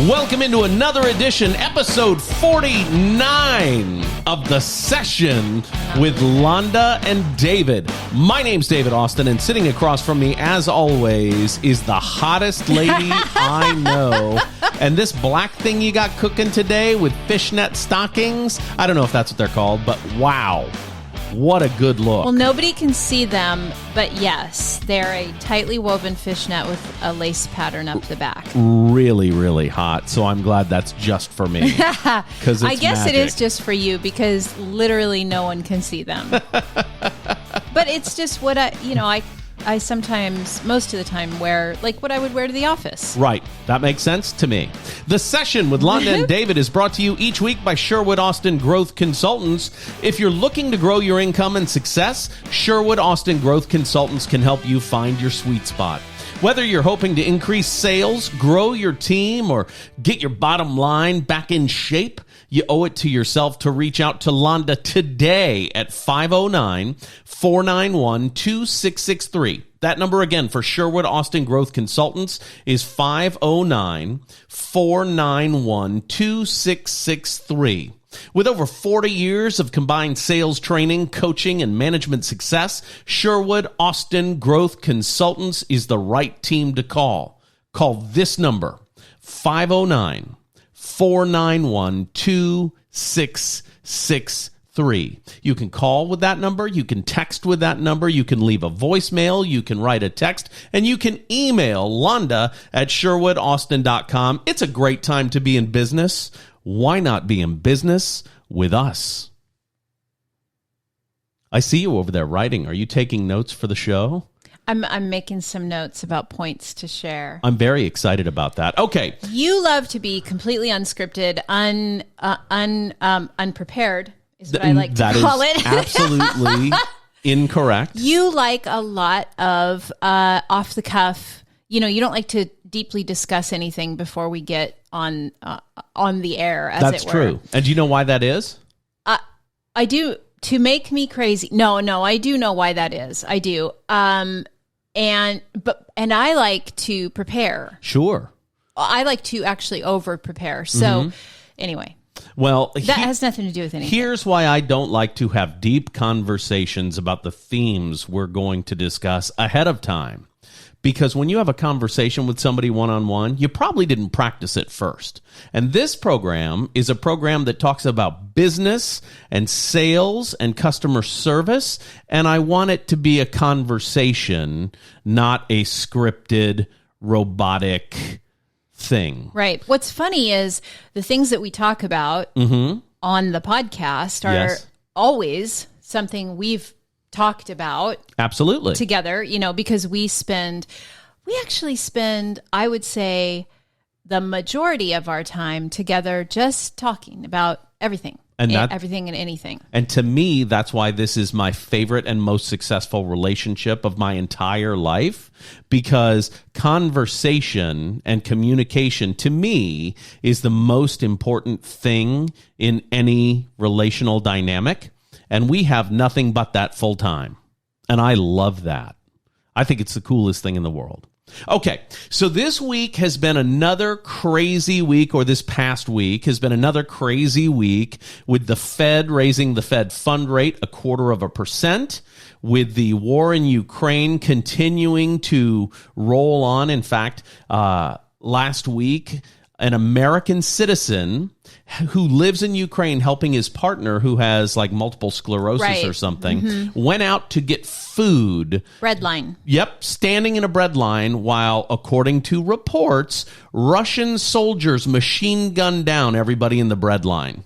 Welcome into another edition, episode 49 of The Session with Londa and David. My name's David Austin, and sitting across from me, as always, is the hottest lady I know. And this black thing you got cooking today with fishnet stockings, I don't know if that's what they're called, but wow. What a good look. Well, nobody can see them, but yes, they're a tightly woven fishnet with a lace pattern up the back. Really, really hot. So I'm glad that's just for me. Because I guess magic. It is just for you because literally no one can see them. But it's just what I sometimes, most of the time, wear like what I would wear to the office. Right. That makes sense to me. The Session with Londa and David is brought to you each week by Sherwood Austin Growth Consultants. If you're looking to grow your income and success, Sherwood Austin Growth Consultants can help you find your sweet spot. Whether you're hoping to increase sales, grow your team, or get your bottom line back in shape, you owe it to yourself to reach out to Londa today at 509-491-2663. That number again for Sherwood Austin Growth Consultants is 509-491-2663. With over 40 years of combined sales training, coaching, and management success, Sherwood Austin Growth Consultants is the right team to call. Call this number, 509-491-2663. You can call with that number, you can text with that number, you can leave a voicemail, you can write a text, and you can email Londa at sherwoodaustin.com. It's a great time to be in business. Why not be in business with us? I see you over there writing. Are you taking notes for the show? I'm making some notes about points to share. I'm very excited about that. Okay. You love to be completely unscripted, unprepared is what I like to call it. That is absolutely incorrect. You like a lot of off the cuff. You know, you don't like to deeply discuss anything before we get on the air, as That's it were. That's true. And do you know why that is? I do. To make me crazy. No, I do know why that is. I do. And I like to prepare. Sure. I like to actually over prepare. So anyway. Well, that has nothing to do with anything. Here's why I don't like to have deep conversations about the themes we're going to discuss ahead of time. Because when you have a conversation with somebody one-on-one, you probably didn't practice it first. And this program is a program that talks about business and sales and customer service. And I want it to be a conversation, not a scripted, robotic thing. Right. What's funny is the things that we talk about on the podcast are always something we've talked about absolutely together, because we actually spend, I would say, the majority of our time together just talking about everything and everything and anything. And to me, that's why this is my favorite and most successful relationship of my entire life, because conversation and communication to me is the most important thing in any relational dynamic. And we have nothing but that full time. And I love that. I think it's the coolest thing in the world. Okay, so this week has been another crazy week, or this past week has been another crazy week with the Fed raising the Fed fund rate 0.25%, with the war in Ukraine continuing to roll on. In fact, last week, an American citizen who lives in Ukraine helping his partner who has like multiple sclerosis or something, went out to get food. Bread line. Yep, standing in a bread line while, according to reports, Russian soldiers machine gunned down everybody in the bread line.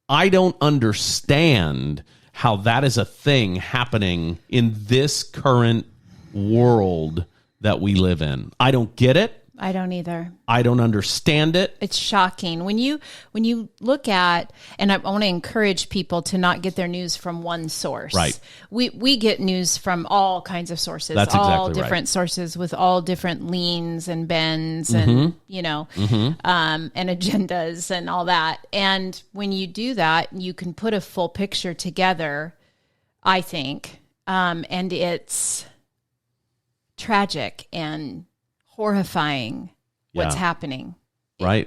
I don't understand how that is a thing happening in this current world that we live in. I don't get it. I don't either. I don't understand it. It's shocking. When you look at, and I want to encourage people to not get their news from one source. Right. We get news from all kinds of sources. That's all exactly different right. sources with all different leans and bends and, and agendas and all that. And when you do that, you can put a full picture together, I think. And it's tragic and horrifying what's happening. right?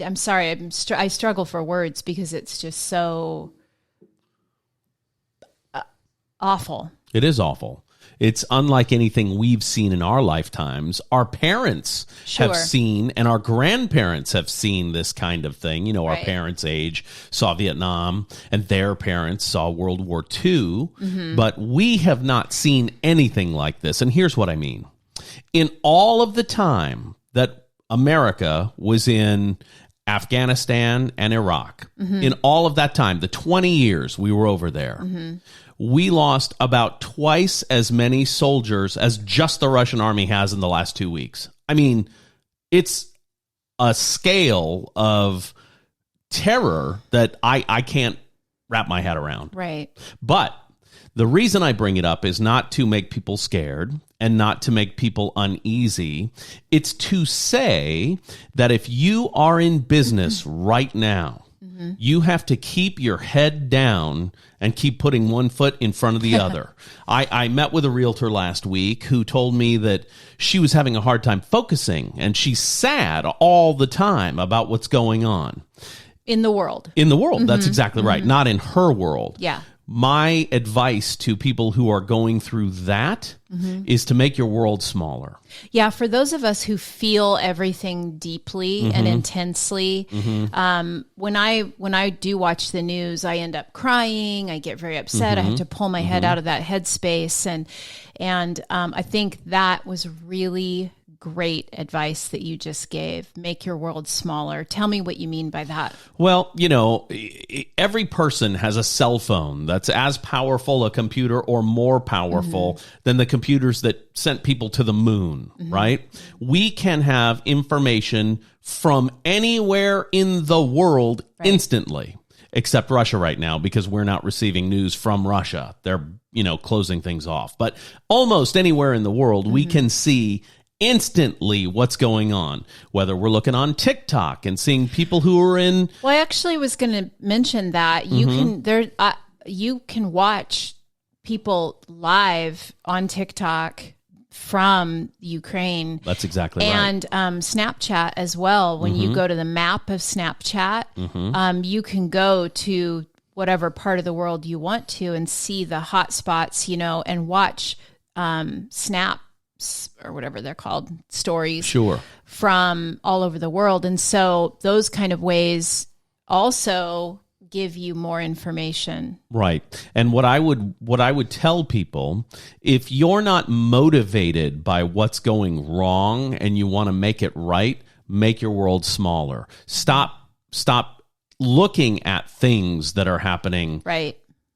I'm sorry, I struggle for words because it's just so awful. It is awful. It's unlike anything we've seen in our lifetimes. Our parents have seen, and our grandparents have seen this kind of thing. You know, our parents' age saw Vietnam, and their parents saw World War II. But we have not seen anything like this. And here's what I mean. In all of the time that America was in Afghanistan and Iraq, in all of that time, the 20 years we were over there, we lost about twice as many soldiers as just the Russian army has in the last 2 weeks. I mean, it's a scale of terror that I can't wrap my head around. Right. But the reason I bring it up is not to make people scared and not to make people uneasy. It's to say that if you are in business right now, you have to keep your head down and keep putting one foot in front of the other. I met with a realtor last week who told me that she was having a hard time focusing, and she's sad all the time about what's going on. In the world. In the world, that's exactly right. Not in her world. Yeah. My advice to people who are going through that is to make your world smaller. Yeah, for those of us who feel everything deeply and intensely, when I do watch the news, I end up crying. I get very upset. I have to pull my head out of that headspace, and I think that was really great advice that you just gave. Make your world smaller. Tell me what you mean by that. Well, you know, every person has a cell phone that's as powerful a computer or more powerful than the computers that sent people to the moon, right? We can have information from anywhere in the world instantly, except Russia right now, because we're not receiving news from Russia. They're, closing things off. But almost anywhere in the world, we can see instantly what's going on, whether we're looking on TikTok and seeing people who are in. Well, I actually was going to mention that you can watch people live on TikTok from Ukraine. That's exactly right. And Snapchat as well. When you go to the map of Snapchat, you can go to whatever part of the world you want to and see the hot spots, and watch Snap or whatever they're called, stories from all over the world. And so those kind of ways also give you more information. Right. And what I would tell people, if you're not motivated by what's going wrong and you want to make it right, make your world smaller. Stop looking at things that are happening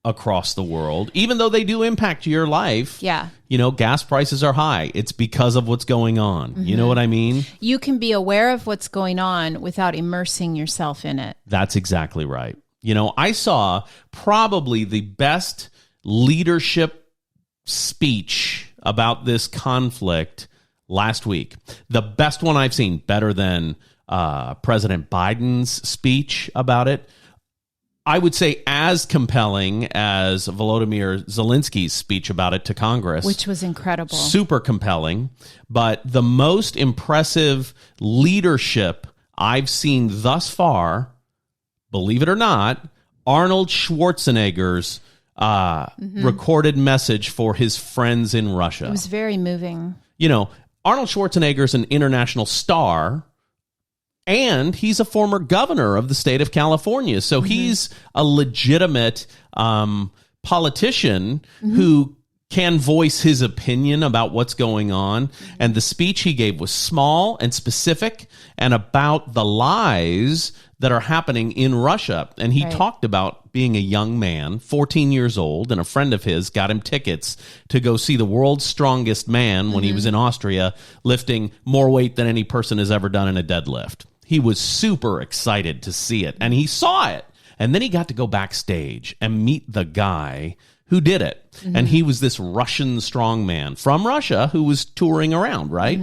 across the world, even though they do impact your life. Yeah. Gas prices are high. It's because of what's going on. You know what I mean? You can be aware of what's going on without immersing yourself in it. That's exactly right. I saw probably the best leadership speech about this conflict last week. The best one I've seen, better than President Biden's speech about it. I would say as compelling as Volodymyr Zelensky's speech about it to Congress. Which was incredible. Super compelling. But the most impressive leadership I've seen thus far, believe it or not, Arnold Schwarzenegger's recorded message for his friends in Russia. It was very moving. Arnold Schwarzenegger's an international star, and he's a former governor of the state of California. So he's a legitimate politician who can voice his opinion about what's going on. And the speech he gave was small and specific and about the lies that are happening in Russia. And he talked about being a young man, 14 years old, and a friend of his got him tickets to go see the world's strongest man when he was in Austria, lifting more weight than any person has ever done in a deadlift. He was super excited to see it, and he saw it. And then he got to go backstage and meet the guy who did it. And he was this Russian strongman from Russia who was touring around, right?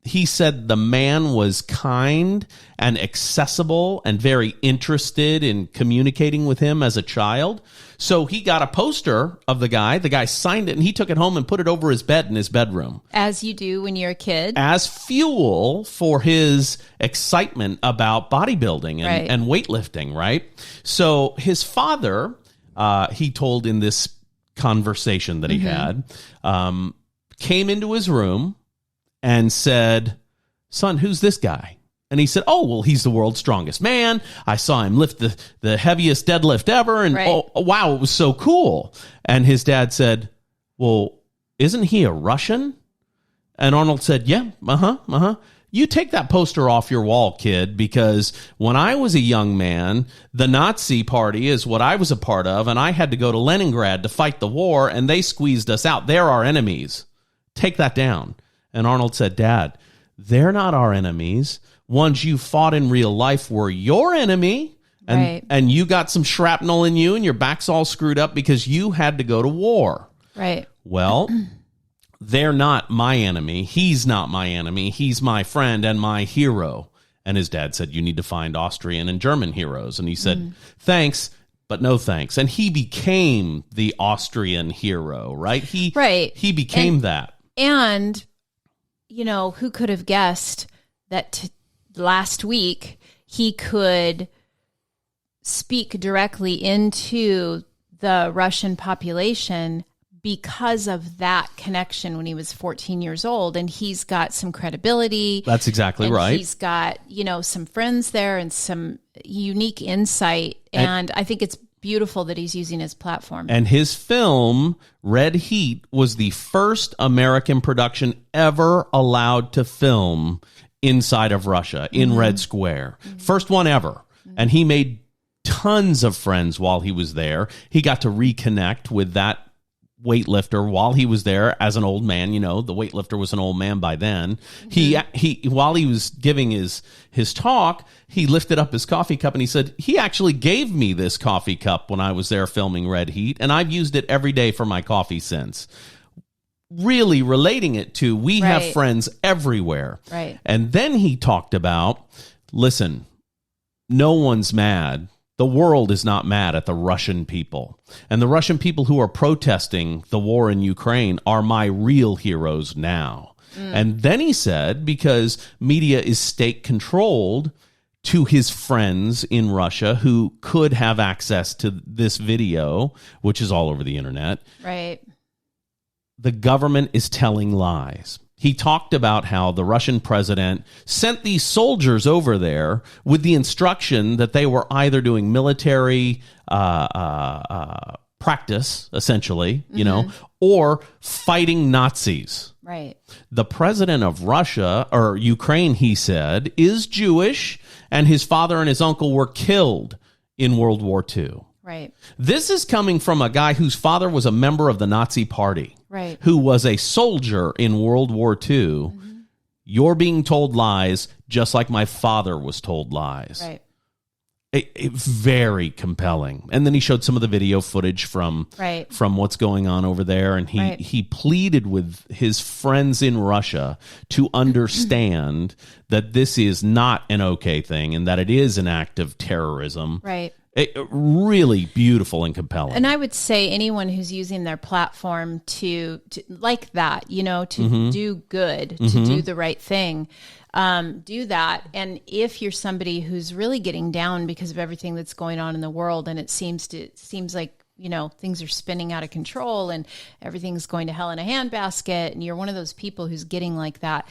he said the man was kind and accessible and very interested in communicating with him as a child. So he got a poster of the guy. The guy signed it, and he took it home and put it over his bed in his bedroom. As you do when you're a kid. As fuel for his excitement about bodybuilding and weightlifting, right? So his father, he told in this conversation that he had, came into his room and said, "Son, who's this guy?" And he said, "Oh, well, he's the world's strongest man. I saw him lift the heaviest deadlift ever. And oh, wow, it was so cool." And his dad said, "Well, isn't he a Russian?" And Arnold said, "Yeah, You take that poster off your wall, kid, because when I was a young man, the Nazi party is what I was a part of, and I had to go to Leningrad to fight the war, and they squeezed us out. They're our enemies. Take that down." And Arnold said, "Dad, they're not our enemies. Ones you fought in real life were your enemy, and you got some shrapnel in you, and your back's all screwed up because you had to go to war." Right. Well, they're not my enemy. He's not my enemy. He's my friend and my hero. And his dad said, "You need to find Austrian and German heroes." And he said, "Thanks, but no thanks." And he became the Austrian hero, right? He became that. And, you know, who could have guessed that last week he could speak directly into the Russian population because of that connection when he was 14 years old. And he's got some credibility. That's exactly right. He's got, you know, some friends there and some unique insight. And I think it's beautiful that he's using his platform. And his film, Red Heat, was the first American production ever allowed to film inside of Russia, in Red Square. First one ever. And he made tons of friends while he was there. He got to reconnect with that weightlifter while he was there as an old man. You know, the weightlifter was an old man by then. He while he was giving his talk, he lifted up his coffee cup and he said, "He actually gave me this coffee cup when I was there filming Red Heat, and I've used it every day for my coffee since." Really relating it to, we have friends everywhere. Right. And then he talked about, listen, no one's mad. The world is not mad at the Russian people. And the Russian people who are protesting the war in Ukraine are my real heroes now. And then he said, because media is state-controlled, to his friends in Russia who could have access to this video, which is all over the internet. Right. The government is telling lies. He talked about how the Russian president sent these soldiers over there with the instruction that they were either doing military practice, essentially, you know, or fighting Nazis. Right. The president of Russia, or Ukraine, he said, is Jewish, and his father and his uncle were killed in World War II. Right. This is coming from a guy whose father was a member of the Nazi Party. Right. Who was a soldier in World War II. You're being told lies just like my father was told lies. Right. Very compelling. And then he showed some of the video footage from what's going on over there. And he pleaded with his friends in Russia to understand that this is not an okay thing and that it is an act of terrorism. Right. Really beautiful and compelling. And I would say anyone who's using their platform to like that, you know, to do good, to do the right thing, do that. And if you're somebody who's really getting down because of everything that's going on in the world, and it seems like, you know, things are spinning out of control and everything's going to hell in a handbasket, and you're one of those people who's getting like that,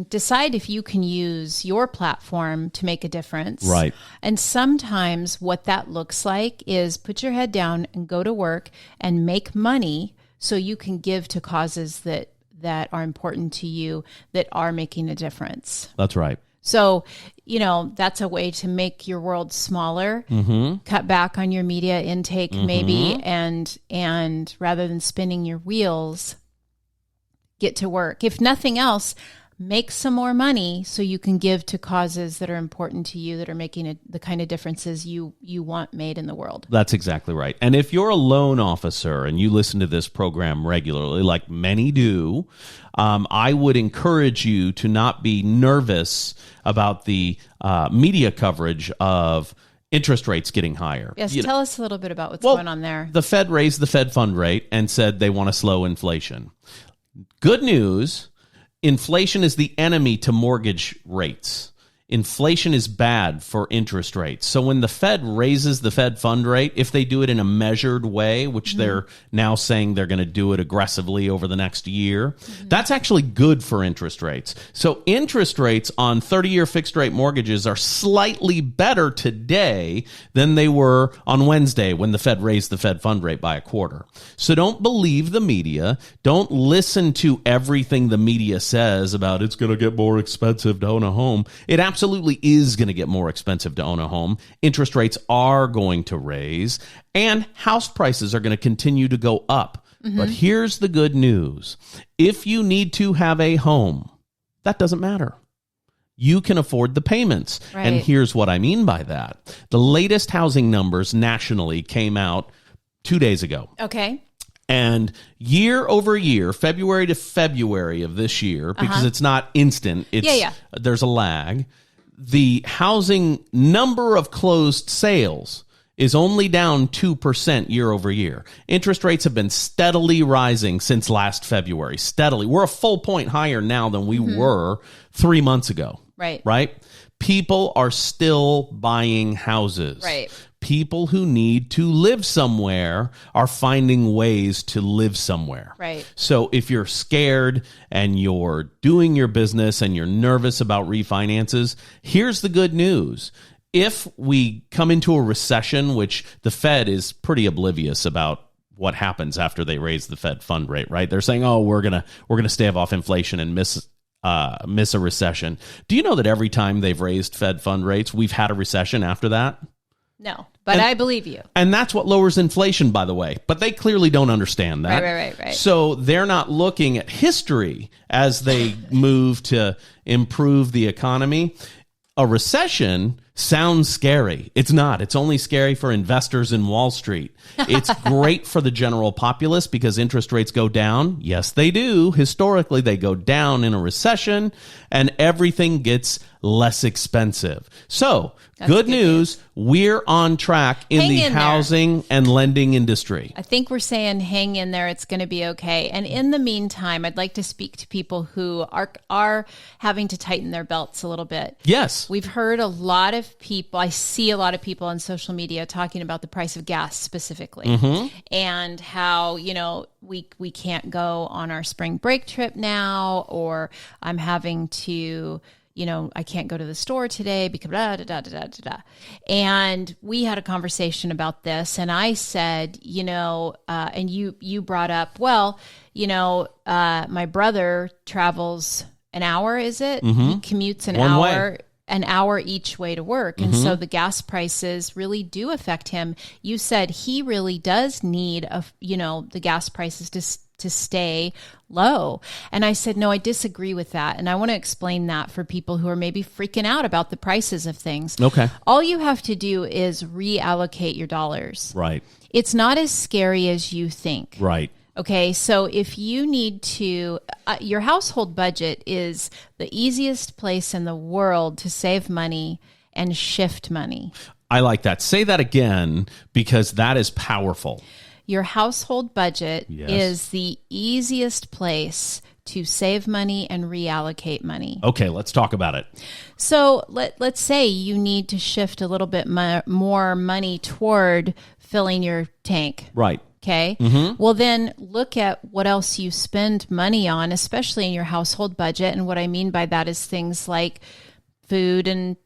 decide if you can use your platform to make a difference. Right. And sometimes what that looks like is put your head down and go to work and make money so you can give to causes that are important to you, that are making a difference. That's right. So, you know, that's a way to make your world smaller, cut back on your media intake maybe, and rather than spinning your wheels, get to work. If nothing else, make some more money so you can give to causes that are important to you, that are making the kind of differences you want made in the world. That's exactly right. And if you're a loan officer and you listen to this program regularly, like many do, I would encourage you to not be nervous about the media coverage of interest rates getting higher. Yes, tell us a little bit about what's going on there. The Fed raised the Fed fund rate and said they want to slow inflation. Good news, inflation is the enemy to mortgage rates. Inflation is bad for interest rates. So when the Fed raises the Fed fund rate, if they do it in a measured way, which they're now saying they're going to do it aggressively over the next year, that's actually good for interest rates. So interest rates on 30-year fixed rate mortgages are slightly better today than they were on Wednesday when the Fed raised the Fed fund rate by a quarter. So don't believe the media. Don't listen to everything the media says about it's going to get more expensive to own a home. It absolutely is going to get more expensive to own a home. Interest rates are going to raise, and house prices are going to continue to go up. But here's the good news. If you need to have a home, that doesn't matter. You can afford the payments. Right. And here's what I mean by that. The latest housing numbers nationally came out 2 days ago. Okay. And year over year, February to February of this year, because it's not instant, there's a lag, the housing number of closed sales is only down 2% year over year. Interest rates have been steadily rising since last February. Steadily. We're a full point higher now than we were 3 months ago. Right? People are still buying houses. Right. People who need to live somewhere are finding ways to live somewhere. Right. So if you're scared and you're doing your business and you're nervous about refinances, here's the good news. If we come into a recession, which the Fed is pretty oblivious about what happens after they raise the Fed fund rate, right? They're saying, "Oh, we're gonna stave off inflation and miss a recession." Do you know that every time they've raised Fed fund rates, we've had a recession after that? No, but I believe you. And that's what lowers inflation, by the way. But they clearly don't understand that. Right. So they're not looking at history as they move to improve the economy. A recession sounds scary. It's not. It's only scary for investors in Wall Street. It's great for the general populace because interest rates go down. Yes, they do. Historically, they go down in a recession and everything gets less expensive. So, good news, we're on track in the housing and lending industry. I think we're saying hang in there. It's going to be okay. And in the meantime, I'd like to speak to people who are having to tighten their belts a little bit. Yes. We've heard a lot of people, I see a lot of people on social media talking about the price of gas specifically and how, we can't go on our spring break trip now, or I'm having to, I can't go to the store today because And we had a conversation about this, and I said, and you brought up, my brother travels an hour, is it? He commutes an hour each way to work. And so the gas prices really do affect him. You said he really does need the gas prices to stay low. And I said, no, I disagree with that. And I want to explain that for people who are maybe freaking out about the prices of things. Okay. All you have to do is reallocate your dollars. Right. It's not as scary as you think. Right. Okay, so if you need to, your household budget is the easiest place in the world to save money and shift money. I like that. Say that again, because that is powerful. Your household budget is the easiest place to save money and reallocate money. Okay, let's talk about it. So let's say you need to shift a little bit more money toward filling your tank. Right. Okay. Well, then look at what else you spend money on, especially in your household budget. And what I mean by that is things like food and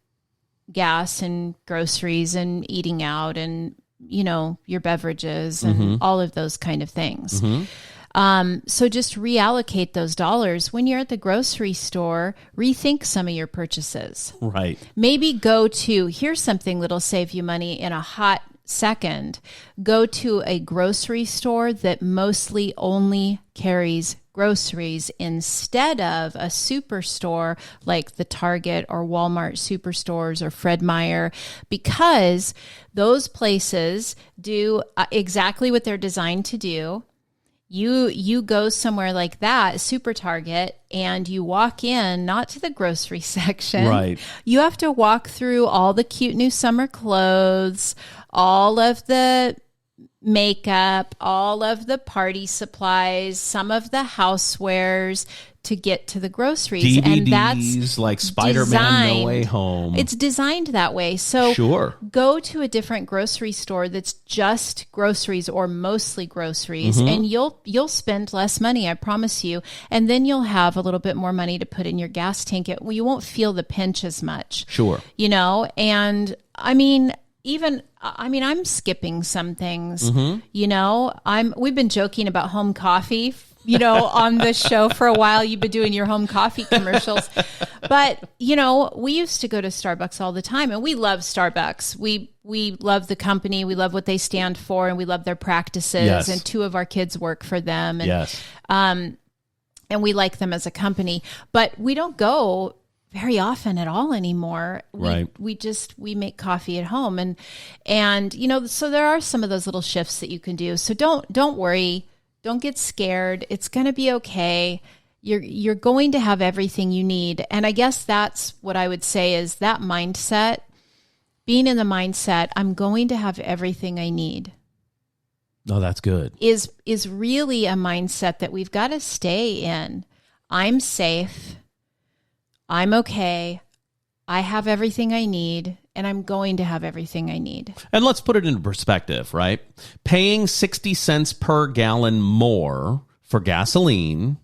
gas and groceries and eating out and, your beverages and all of those kind of things. So just reallocate those dollars. When you're at the grocery store, rethink some of your purchases. Right. Maybe go to, here's something that'll save you money in a hot Second, go to a grocery store that mostly only carries groceries instead of a superstore like the Target or Walmart superstores or Fred Meyer, because those places do exactly what they're designed to do. You go somewhere like that, Super Target, and you walk in, not to the grocery section. Right. You have to walk through all the cute new summer clothes, all of the makeup, all of the party supplies, some of the housewares to get to the groceries. DVDs and that's like Spider-Man No Way Home. It's designed that way. So sure. Go to a different grocery store that's just groceries or mostly groceries, and you'll spend less money, I promise you. And then you'll have a little bit more money to put in your gas tank. You won't feel the pinch as much. Sure. And I'm skipping some things, we've been joking about home coffee, on this show for a while. You've been doing your home coffee commercials, but we used to go to Starbucks all the time, and we love Starbucks. We love the company. We love what they stand for, and we love their practices. Yes. And 2 of our kids work for them. And, yes. And we like them as a company, but we don't go very often at all anymore. Right. We make coffee at home, and so there are some of those little shifts that you can do. So don't worry. Don't get scared. It's going to be okay. You're going to have everything you need. And I guess that's what I would say is that mindset, being in the mindset, I'm going to have everything I need. Oh, that's good. Is really a mindset that we've got to stay in. I'm safe. I'm okay. I have everything I need, and I'm going to have everything I need. And let's put it into perspective, right? Paying 60 cents per gallon more for gasoline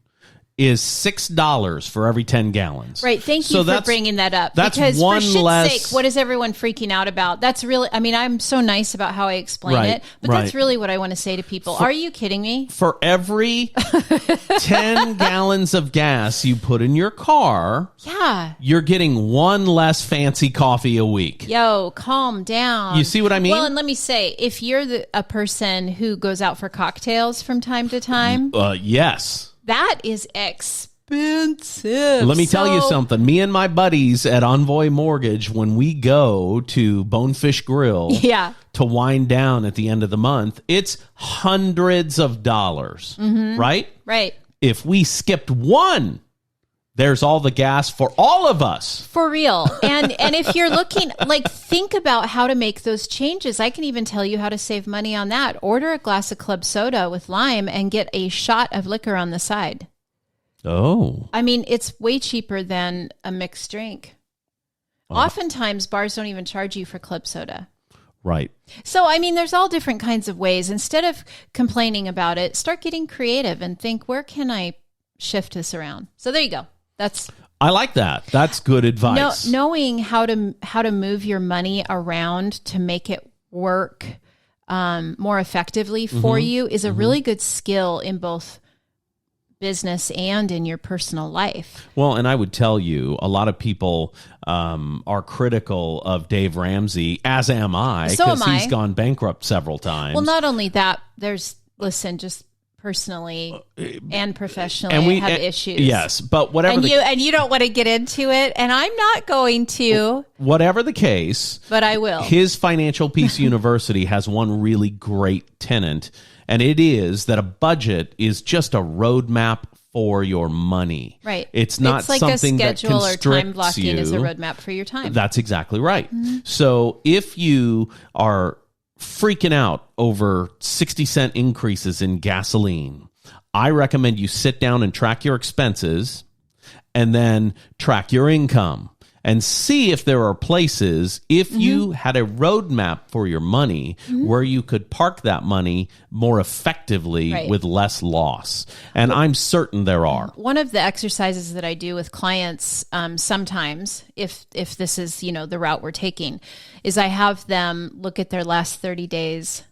is $6 for every 10 gallons. Right. Thank you for bringing that up. That's because one for shit's less. sake, what is everyone freaking out about? That's really, I'm so nice about how I explain it, but that's really what I want to say to people. Are you kidding me? For every 10 gallons of gas you put in your car, you're getting one less fancy coffee a week. Yo, calm down. You see what I mean? Well, and let me say, if you're a person who goes out for cocktails from time to time, yes. That is expensive. Let me tell you something. Me and my buddies at Envoy Mortgage, when we go to Bonefish Grill to wind down at the end of the month, it's hundreds of dollars, right? Right. If we skipped one, there's all the gas for all of us. For real. And if you're looking, think about how to make those changes. I can even tell you how to save money on that. Order a glass of club soda with lime and get a shot of liquor on the side. Oh. It's way cheaper than a mixed drink. Oftentimes, bars don't even charge you for club soda. Right. So, there's all different kinds of ways. Instead of complaining about it, start getting creative and think, where can I shift this around? So there you go. I like that. That's good advice. Knowing how to move your money around to make it work more effectively for you is a really good skill in both business and in your personal life. Well, and I would tell you, a lot of people are critical of Dave Ramsey, as am I, because he's gone bankrupt several times. Well, not only that, just personally and professionally, I have issues. Yes, but whatever. And you don't want to get into it, and I'm not going to. Whatever the case, but I will. His Financial Peace University has one really great tenet, and it is that a budget is just a roadmap for your money. Right. It's not like something a schedule that or time constricts blocking you. is a roadmap for your time. That's exactly right. So if you are freaking out over 60-cent increases in gasoline, I recommend you sit down and track your expenses and then track your income and see if there are places, if you had a roadmap for your money, where you could park that money more effectively with less loss. And I'm certain there are. One of the exercises that I do with clients sometimes, if this is, the route we're taking, is I have them look at their last 30 days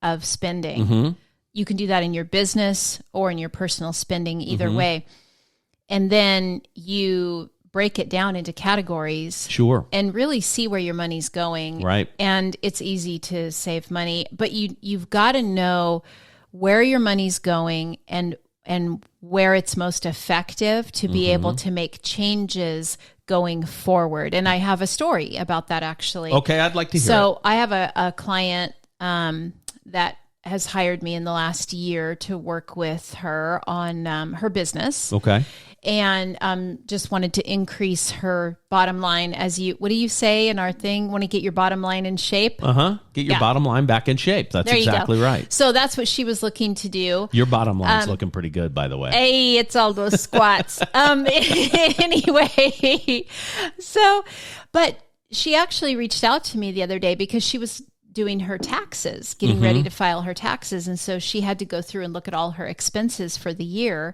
of spending. You can do that in your business or in your personal spending, either way. And then you break it down into categories. Sure. And really see where your money's going. Right. And it's easy to save money, but you've got to know where your money's going and where it's most effective to be able to make changes going forward. And I have a story about that, actually. Okay, I'd like to hear it. So I have a client that has hired me in the last year to work with her on her business. Okay. And just wanted to increase her bottom line. What do you say in our thing? Want to get your bottom line in shape? Get your bottom line back in shape. That's exactly right. So that's what she was looking to do. Your bottom line's looking pretty good, by the way. Hey, it's all those squats. Anyway, but she actually reached out to me the other day because she was doing her taxes, getting ready to file her taxes. And so she had to go through and look at all her expenses for the year.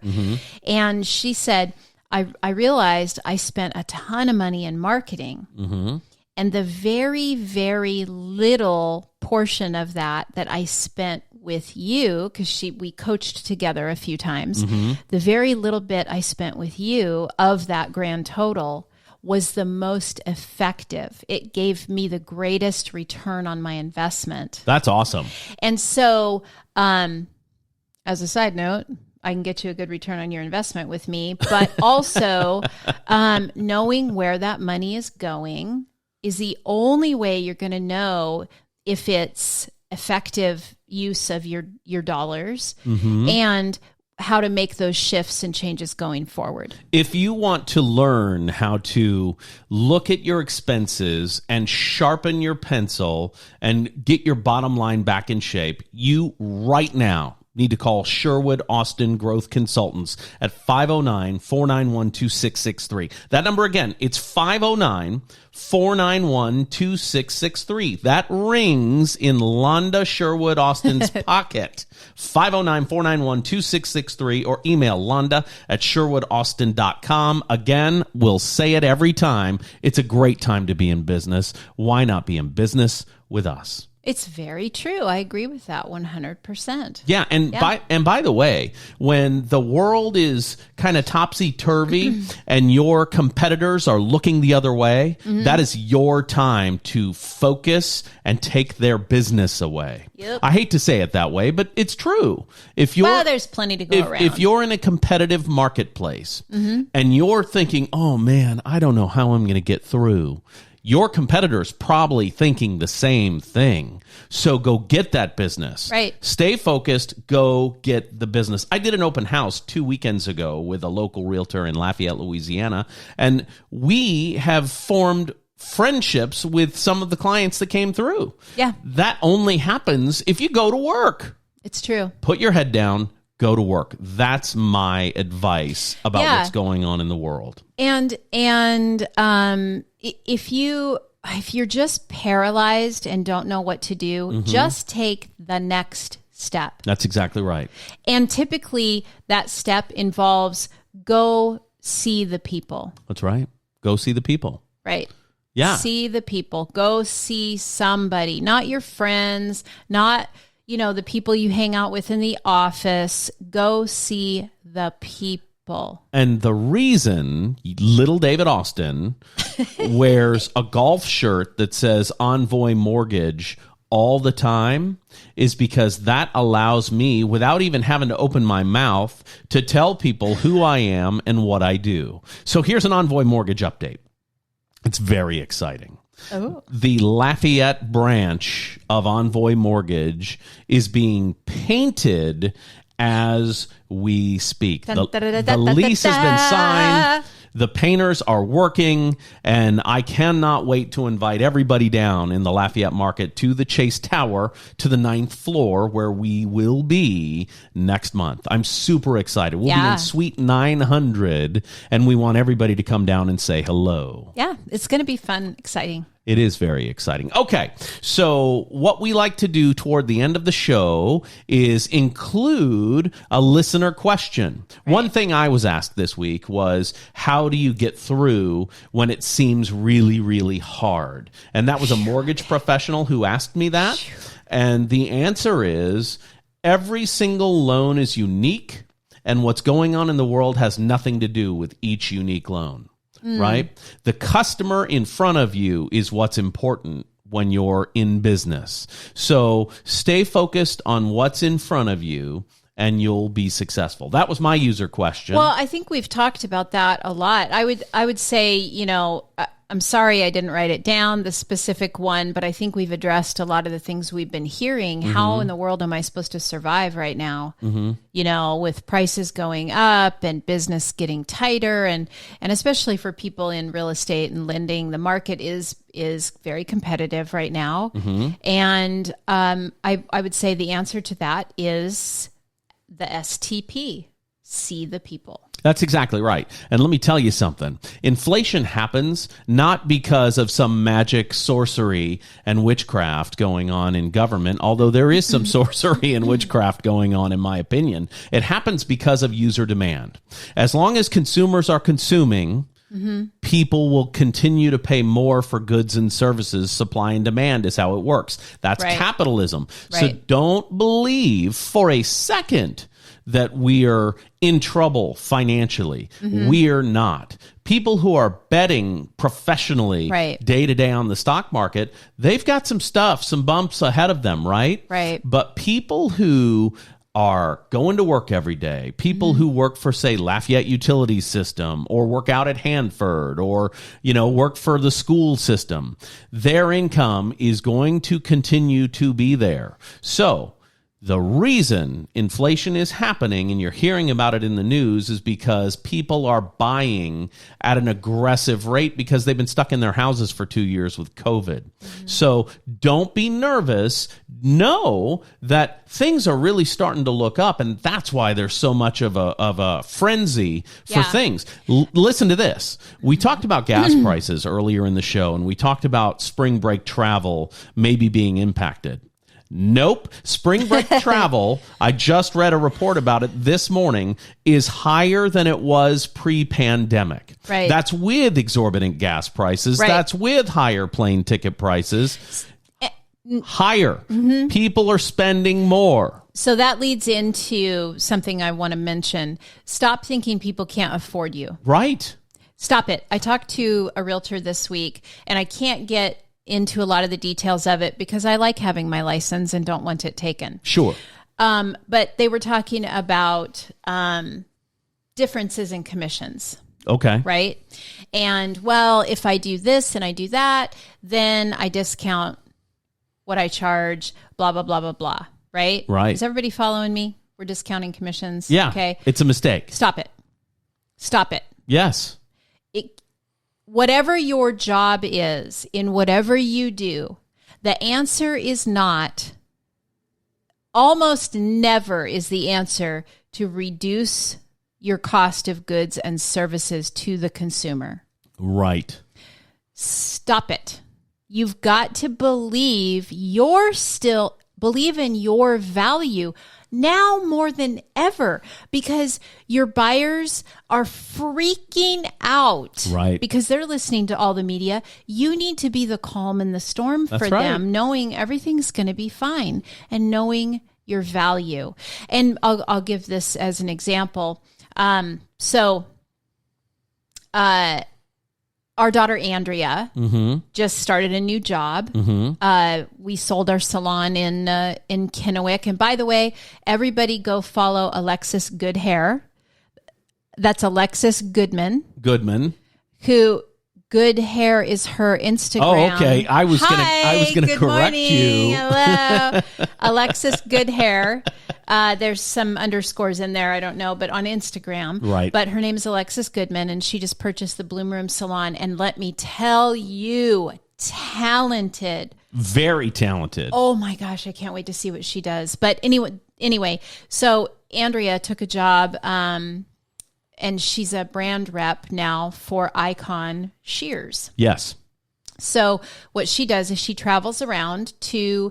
And she said, I realized I spent a ton of money in marketing. And the very, very little portion of that I spent with you, because we coached together a few times, the very little bit I spent with you of that grand total was the most effective. It gave me the greatest return on my investment. That's awesome. And so, as a side note, I can get you a good return on your investment with me, but also knowing where that money is going is the only way you're going to know if it's effective use of your dollars and how to make those shifts and changes going forward. If you want to learn how to look at your expenses and sharpen your pencil and get your bottom line back in shape, you right now need to call Sherwood Austin Growth Consultants at 509-491-2663. That number again, it's 509-491-2663. That rings in Londa Sherwood Austin's pocket. 509-491-2663 or email Londa at sherwoodaustin.com. Again, we'll say it every time. It's a great time to be in business. Why not be in business with us? It's very true. I agree with that 100%. Yeah, by the way, when the world is kind of topsy-turvy and your competitors are looking the other way, that is your time to focus and take their business away. Yep. I hate to say it that way, but it's true. There's plenty to go around. If you're in a competitive marketplace and you're thinking, oh man, I don't know how I'm going to get through, your competitor's probably thinking the same thing. So go get that business. Right. Stay focused. Go get the business. I did an open house 2 weekends ago with a local realtor in Lafayette, Louisiana, and we have formed friendships with some of the clients that came through. Yeah. That only happens if you go to work. It's true. Put your head down. Go to work. That's my advice about what's going on in the world. And if you're just paralyzed and don't know what to do, just take the next step. That's exactly right. And typically that step involves go see the people. That's right. Go see the people. Right. Yeah. See the people. Go see somebody, not your friends, not the people you hang out with in the office. Go see the people. And the reason little David Austin wears a golf shirt that says Envoy Mortgage all the time is because that allows me, without even having to open my mouth, to tell people who I am and what I do. So here's an Envoy Mortgage update. It's very exciting. Oh. The Lafayette branch of Envoy Mortgage is being painted as we speak. The lease has been signed. The painters are working, and I cannot wait to invite everybody down in the Lafayette market to the Chase Tower, to the 9th floor, where we will be next month. I'm super excited. We'll be in Suite 900, and we want everybody to come down and say hello. Yeah, it's going to be fun, exciting. It is very exciting. Okay, so what we like to do toward the end of the show is include a listener question. Right. One thing I was asked this week was, how do you get through when it seems really, really hard? And that was a mortgage professional who asked me that. And the answer is, every single loan is unique, and what's going on in the world has nothing to do with each unique loan. right? The customer in front of you is what's important when you're in business. So stay focused on what's in front of you and you'll be successful. That was my user question. Well, I think we've talked about that a lot. I would say, I'm sorry I didn't write it down, the specific one, but I think we've addressed a lot of the things we've been hearing. How in the world am I supposed to survive right now? With prices going up and business getting tighter, and especially for people in real estate and lending, the market is very competitive right now. And I would say the answer to that is the STP, see the people. That's exactly right. And let me tell you something. Inflation happens not because of some magic sorcery and witchcraft going on in government, although there is some sorcery and witchcraft going on, in my opinion. It happens because of user demand. As long as consumers are consuming, people will continue to pay more for goods and services. Supply and demand is how it works. That's capitalism. So don't believe for a second that we are in trouble financially. We're not. People who are betting professionally day to day on the stock market, they've got some bumps ahead of them, right? Right. But people who are going to work every day, people who work for, say, Lafayette Utilities System, or work out at Hanford, or, work for the school system, their income is going to continue to be there. So the reason inflation is happening, and you're hearing about it in the news, is because people are buying at an aggressive rate because they've been stuck in their houses for 2 years with COVID. So don't be nervous. Know that things are really starting to look up, and that's why there's so much of a frenzy for things. Listen to this. We talked about gas prices earlier in the show, and we talked about spring break travel maybe being impacted. Nope. Spring break travel, I just read a report about it this morning, is higher than it was pre-pandemic. Right. That's with exorbitant gas prices. Right. That's with higher plane ticket prices. Higher. People are spending more. So that leads into something I want to mention. Stop thinking people can't afford you. Right. Stop it. I talked to a realtor this week, and I can't get into a lot of the details of it because I like having my license and don't want it taken. Sure. But they were talking about differences in commissions. Okay. Right? And, well, if I do this and I do that, then I discount what I charge, blah, blah, blah, blah, blah. Right? Right. Is everybody following me? We're discounting commissions. Yeah. Okay. It's a mistake. Stop it. Stop it. Yes. Whatever your job is, in whatever you do, the answer is not, almost never is the answer to reduce your cost of goods and services to the consumer. Right. Stop it. You've got to believe in your value now more than ever, because your buyers are freaking out. Right. Because they're listening to all the media. You need to be the calm in the storm for them, knowing everything's going to be fine and knowing your value. And I'll give this as an example. Our daughter, Andrea, just started a new job. We sold our salon in Kennewick. And by the way, everybody go follow Alexis Goodhair. That's Alexis Goodman. Who Good Hair is her Instagram. Oh, okay. I was gonna correct morning. you. Hello. Alexis Goodhair. There's some underscores in there, I don't know, but on Instagram. Right. But her name is Alexis Goodman, and she just purchased the Bloom Room Salon. And let me tell you, talented. Very talented. Oh my gosh, I can't wait to see what she does. But anyway, so Andrea took a job, and she's a brand rep now for Icon Shears. Yes. So what she does is she travels around to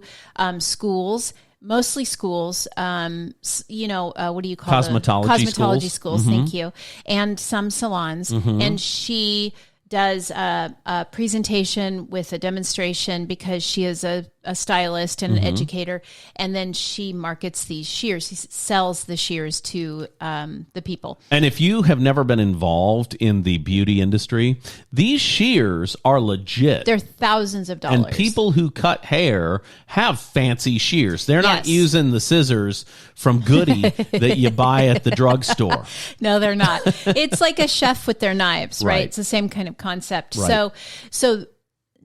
schools, mostly schools, what do you call Cosmetology schools. Thank you. And some salons. And she does a presentation with a demonstration because she is a a stylist and an educator, and then she markets these shears. She sells the shears to the people. And if you have never been involved in the beauty industry, these shears are legit. They're thousands of dollars. And people who cut hair have fancy shears. They're not using the scissors from Goody that you buy at the drugstore. No, they're not. It's like a chef with their knives, right? It's the same kind of concept. Right. So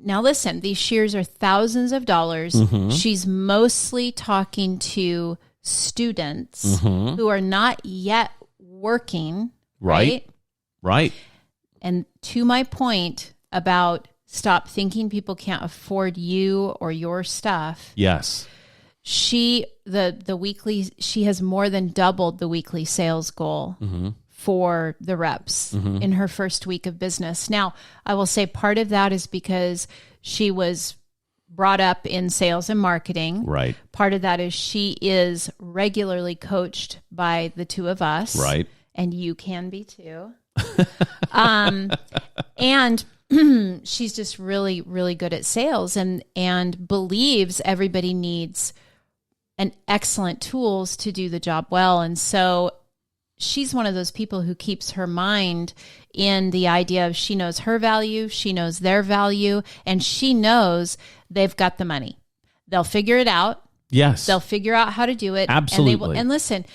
now listen, these shears are thousands of dollars. She's mostly talking to students who are not yet working, right? Right. And to my point about stop thinking people can't afford you or your stuff. Yes. She has more than doubled the weekly sales goal for the reps in her first week of business. Now, I will say part of that is because she was brought up in sales and marketing. Right. Part of that is she is regularly coached by the two of us. Right. And you can be too. And she's just really, really good at sales and believes everybody needs an excellent tools to do the job well. And so she's one of those people who keeps her mind in the idea of she knows her value, she knows their value, and she knows they've got the money. They'll figure it out. Yes. They'll figure out how to do it. Absolutely. And listen,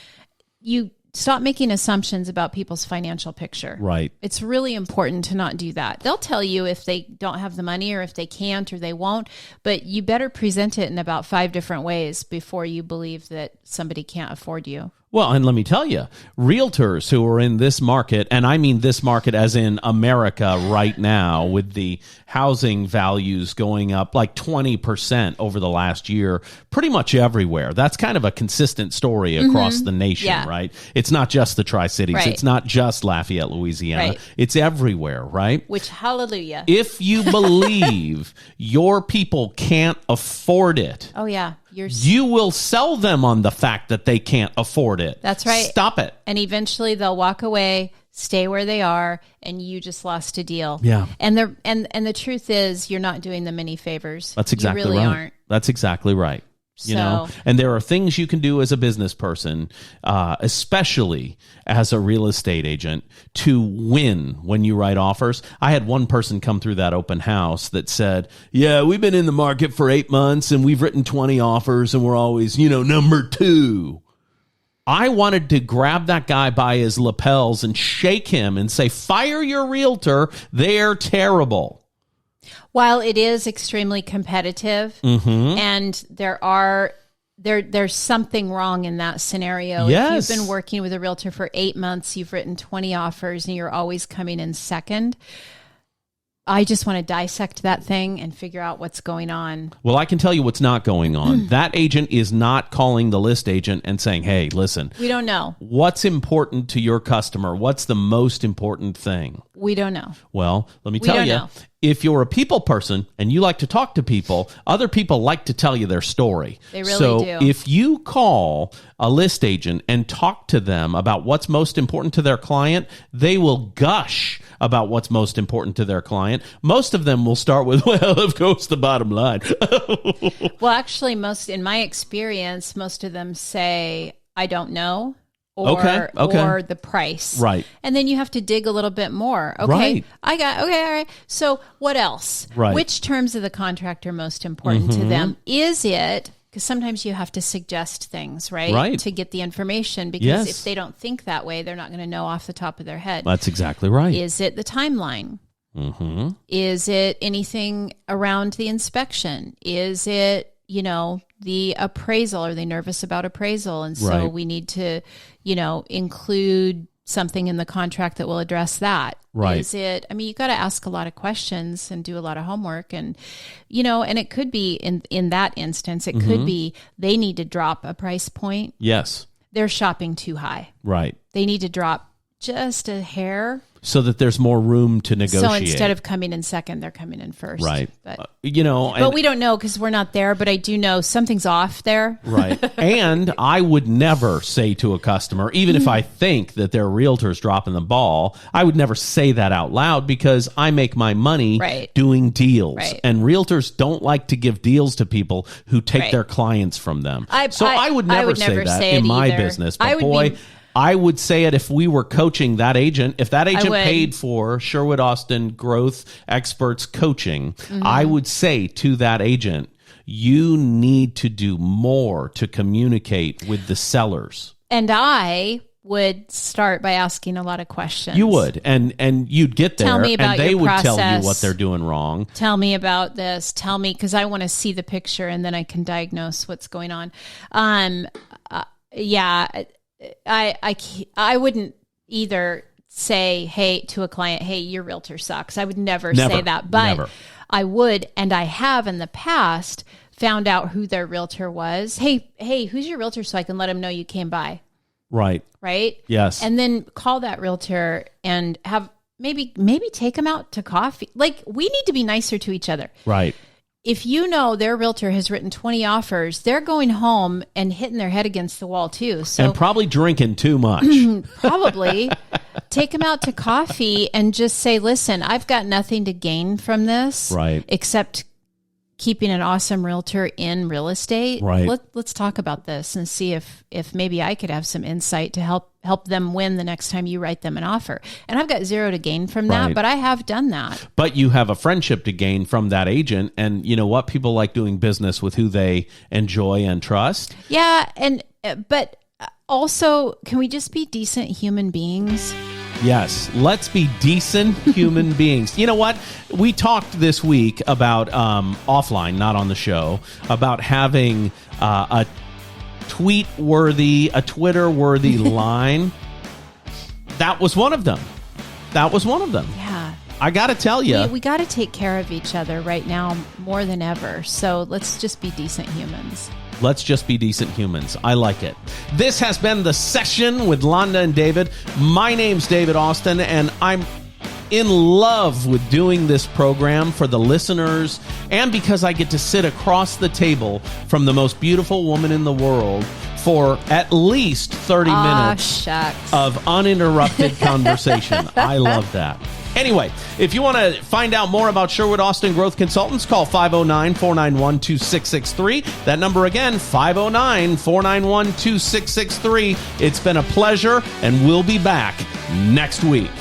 you stop making assumptions about people's financial picture. Right. It's really important to not do that. They'll tell you if they don't have the money or if they can't or they won't, but you better present it in about 5 different ways before you believe that somebody can't afford you. Well, and let me tell you, realtors who are in this market, and I mean this market as in America right now, with the housing values going up like 20% over the last year, pretty much everywhere. That's kind of a consistent story across the nation, right? It's not just the Tri-Cities. Right. It's not just Lafayette, Louisiana. Right. It's everywhere, right? Which, hallelujah. If you believe your people can't afford it, Oh, yeah. you will sell them on the fact that they can't afford it. That's right. Stop it. And eventually they'll walk away, stay where they are, and you just lost a deal. Yeah. And the truth is you're not doing them any favors. That's exactly you really right. aren't. That's exactly right. You know, and there are things you can do as a business person, especially as a real estate agent, to win when you write offers. I had one person come through that open house that said, yeah, we've been in the market for 8 months and we've written 20 offers and we're always, number 2. I wanted to grab that guy by his lapels and shake him and say, fire your realtor. They're terrible. While it is extremely competitive, and there's something wrong in that scenario. Yes. If you've been working with a realtor for 8 months, you've written 20 offers, and you're always coming in second, I just want to dissect that thing and figure out what's going on. Well, I can tell you what's not going on. That agent is not calling the list agent and saying, hey, listen. We don't know. What's important to your customer? What's the most important thing? We don't know. Well, let me tell you. If you're a people person and you like to talk to people, other people like to tell you their story. They really do. If you call a list agent and talk to them about what's most important to their client, they will gush about what's most important to their client. Most of them will start with, well, of course, the bottom line. Well, actually, in my experience, most of them say, I don't know. Or the price. Right. And then you have to dig a little bit more. Okay. Right. All right. So what else? Right. Which terms of the contract are most important to them? Is it, because sometimes you have to suggest things, right? To get the information, because if they don't think that way, they're not going to know off the top of their head. That's exactly right. Is it the timeline? Is it anything around the inspection? Is it, the appraisal? Are they nervous about appraisal? And so we need to, include something in the contract that will address that. Right. Is it, you got to ask a lot of questions and do a lot of homework. And, and it could be in that instance, it could be they need to drop a price point. Yes. They're shopping too high. Right. They need to drop just a hair. So that there's more room to negotiate. So instead of coming in second, they're coming in first. Right. But, but we don't know because we're not there, but I do know something's off there. Right. And I would never say to a customer, even if I think that their realtor's dropping the ball, I would never say that out loud because I make my money doing deals. Right. And realtors don't like to give deals to people who take their clients from them. I would never say that in my business. But I would say it if we were coaching that agent. If that agent paid for Sherwood Austin Growth Experts coaching, I would say to that agent, you need to do more to communicate with the sellers. And I would start by asking a lot of questions. You would, and you'd get there, tell me about and they your would process. tell you what they're doing wrong. Tell me about this. Tell me, because I want to see the picture, and then I can diagnose what's going on. I wouldn't either say, to a client, hey, your realtor sucks. I would never say that, but I would, and I have in the past found out who their realtor was. Hey, who's your realtor so I can let them know you came by? Right. Yes. And then call that realtor and have maybe take them out to coffee. Like, we need to be nicer to each other. Right. If you know their realtor has written 20 offers, they're going home and hitting their head against the wall too. So and probably drinking too much. Probably. Take them out to coffee and just say, listen, I've got nothing to gain from this. Right. Except keeping an awesome realtor in real estate. Right. Let's talk about this and see if maybe I could have some insight to help them win the next time you write them an offer. And I've got zero to gain from that, but I have done that. But you have a friendship to gain from that agent. And you know what? People like doing business with who they enjoy and trust. Yeah. But also, can we just be decent human beings? Yes, let's be decent human beings. You know what? We talked this week about, offline, not on the show, about having a Twitter-worthy line. That was one of them. Yeah. I got to tell you. We got to take care of each other right now more than ever. So let's just be decent humans. Let's just be decent humans. I like it. This has been The Session with Londa and David. My name's David Austin, and I'm in love with doing this program for the listeners and because I get to sit across the table from the most beautiful woman in the world for at least 30 minutes of uninterrupted conversation. I love that. Anyway, if you want to find out more about Sherwood Austin Growth Consultants, call 509-491-2663. That number again, 509-491-2663. It's been a pleasure, and we'll be back next week.